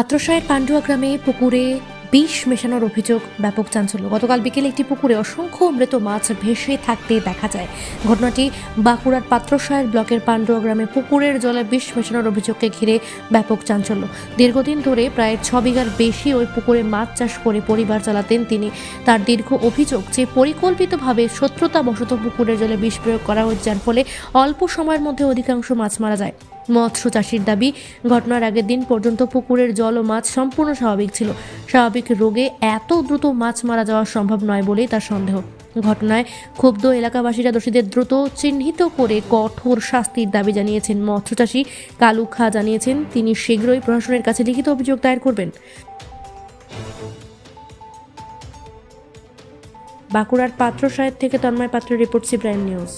পাত্রসায়ের পান্ডুয়া গ্রামে পুকুরে বিষ মেশানোর অভিযোগ, ব্যাপক চাঞ্চল্য। গতকাল বিকেলে একটি পুকুরে অসংখ্য মৃত মাছ ভেসে থাকতে দেখা যায়। ঘটনাটি বাঁকুড়ার পাত্রসায়ের ব্লকের পান্ডুয়া গ্রামে পুকুরের জলে বিষ মেশানোর অভিযোগকে ঘিরে ব্যাপক চাঞ্চল্য। দীর্ঘদিন ধরে প্রায় 6 বিঘার বেশি ওই পুকুরে মাছ চাষ করে পরিবার চালাতেন তিনি। তার দীর্ঘ অভিযোগ যে পরিকল্পিতভাবে শত্রুতাবশত পুকুরের জলে বিষ প্রয়োগ করা হচ্ছে, যার ফলে অল্প সময়ের মধ্যে অধিকাংশ মাছ মারা যায়। মৎস্য চাষির দাবি, ঘটনার আগের দিন পর্যন্ত পুকুরের জল ও মাছ সম্পূর্ণ স্বাভাবিক ছিল। স্বাভাবিক রোগে এত দ্রুত মাছ মারা যাওয়া সম্ভব নয় বলেই তার সন্দেহ। ঘটনায় ক্ষুব্ধ এলাকাবাসীরা দোষীদের দ্রুত চিহ্নিত করে কঠোর শাস্তির দাবি জানিয়েছেন। মৎস্য চাষি কালু খা জানিয়েছেন তিনি শীঘ্রই প্রশাসনের কাছে লিখিত অভিযোগ দায়ের করবেন। বাঁকুড়ার পাত্রসায়ের থেকে তন্ময় পাত্রের রিপোর্ট, সি প্রাইম নিউজ।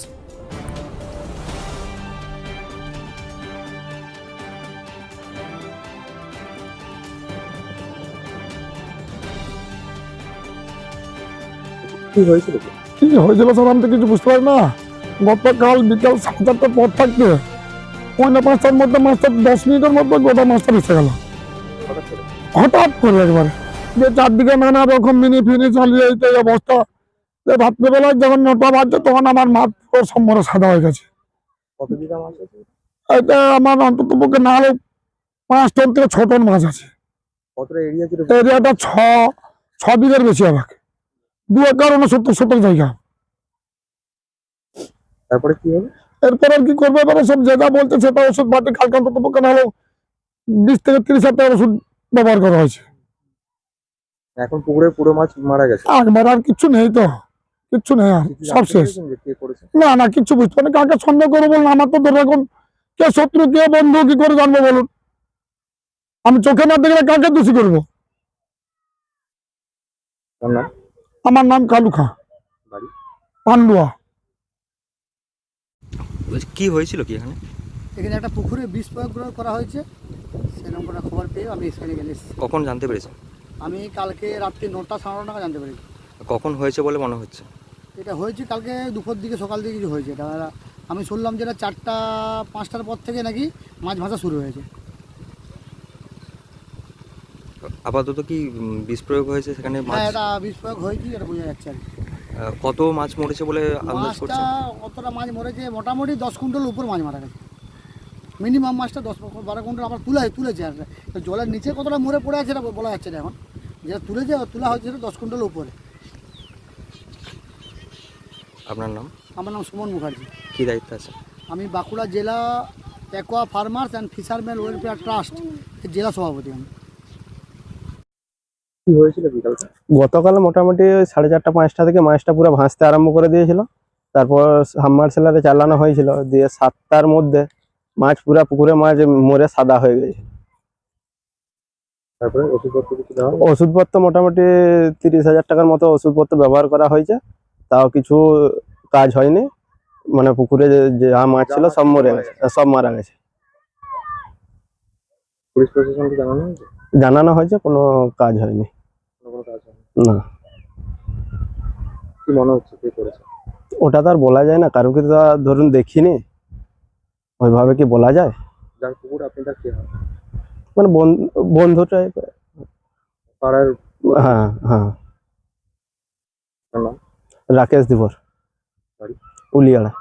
কি হয়েছিল স্যার, আমি তো কিছু বুঝতে পারি না। গতকাল বিকাল 7:30টার পর থাকতে পৌনে 5টার মধ্যে মাছটা 10 মিনিটের মধ্যে গোটা মাছটা ভেসে গেল হঠাৎ করে একবারে। যে চারদিকে নানা রকম মিনি ফিনি চালিয়ে এই অবস্থা, যে রাত্রেবেলায় যখন 9টা বাজছে তখন আমার মাছ পুরো সম্পূর্ণ সাদা হয়ে গেছে। কত বিঘা মাছ আছে? এটা আমার অন্তত পক্ষে না হলেও 5 টন থেকে 6 টন মাছ আছে। কতটা এরিয়া জুড়ে? এরিয়াটা 6 বিঘার বেশি আমাকে, 2 একর 69 জায়গা। তারপরে কি হবে? এরপর আর কি করবে, এবারে সব যেটা বলছে সেটা ওষুধ পাতি কালকে অন্তত পক্ষে না হলেও 20 থেকে 30 হাজার ওষুধ ব্যবহার করা হয়েছে। এখন পুকুরে পুরো মাছ মারা গেছে। একবার আর কিচ্ছু নেই, তো কিচ্ছু নেই, আর কিছু সব জানতে শেষ। পেরেছেন যে কে করেছে? না কিচ্ছু বুঝতে পারি, কাকে সন্দেহ করবো বলুন? আমার তো ধরো এখন কে শত্রু কে বন্ধু কি করে জানবো বলুন? আমি চোখে না দেখলে কাকে দোষী করবো? তার নাম? আমার নাম কালু খা, বাড়ি? পান্ডুয়া। কি হয়েছিল কি এখানে? এখানে একটা পুকুরে বিষ প্রয়োগ করা হয়েছে, সেরকম কোনো খবর পেয়ে আমি এখানে এসেছি। কখন জানতে পেরেছেন? আমি কালকে রাত্রি 9টা 9:30 নাগাদ জানতে পেরেছি। কখন হয়েছে বলে মনে হচ্ছে? এটা হয়েছে কালকে দুপুর দিকে, সকাল দিকে কিছু হয়েছে। এটা আমি শুনলাম যে এটা 4টা 5টার পর থেকে নাকি মাছ ভাসা শুরু হয়েছে। আপাতত কি বিষ প্রয়োগ হয়েছে সেখানে? মাছ হ্যাঁ, এটা বিষ প্রয়োগ হয়েছে, এটা বোঝা যাচ্ছে আর কি। কত মাছ মরেছে বলে আন্দাজ মাছটা করছেন? কতটা মাছ মরেছে, মোটামুটি 10 কুইন্টাল উপর মাছ মারা গেছে। মিনিমাম মাছটা 10-12 কুইন্টাল আমরা তুলেছে। আর জলের নিচে কতটা মরে পড়ে আছে এটা বলা যাচ্ছে না এখন। যেটা তোলা হয়েছে সেটা 10 কুইন্টাল উপরে। আপনার নাম? আমার নাম সুমন মুখার্জি। কি দায়িত্ব আছে? আমি বাঁকুড়া জেলা aqua farmers and fisherman welfare trust জেলা সভাপতি। আমি কি হয়েছিল বিকালটা? গতকাল মোটামুটি 4:30-5টা থেকে মাছটা পুরো ভাসতে আরম্ভ করে দিয়েছিল। তারপর সাবমার্সিবলে চালানো হয়েছিল, দিয়ে 7টার মধ্যে মাছ পুরো পুকুরে মাছ মরে সাদা হয়ে গেছে। তারপরে ওষুধপত্র কিছু দেওয়া? ওষুধপত্র মোটামুটি 30,000 টাকার মতো ওষুধপত্র ব্যবহার করা হয়েছে, তাও কিছু কাজ হয়নি। মানে পুকুরে যে মাছ ছিল সব মরে গেছে, সব মারা গেছে। পুলিশ প্রশাসনকে জানানো হয়েছে? জানানো হয়েছে, কোনো কাজ হয়নি। কোনো কাজ হয়নি? না, কি মনে হচ্ছে কে করেছে? ওটা তো আর বলা যায় না, কারণ কি তো ধরুন দেখিনি, ওইভাবে কি বলা যায়? যার পুকুর আপনি তার কে হয়? মানে বন্ধু টাইপের। পাড়ার? হ্যাঁ হ্যাঁ। তার নাম? রাকেশ দিবর, বাড়ি? উলিয়াড়া।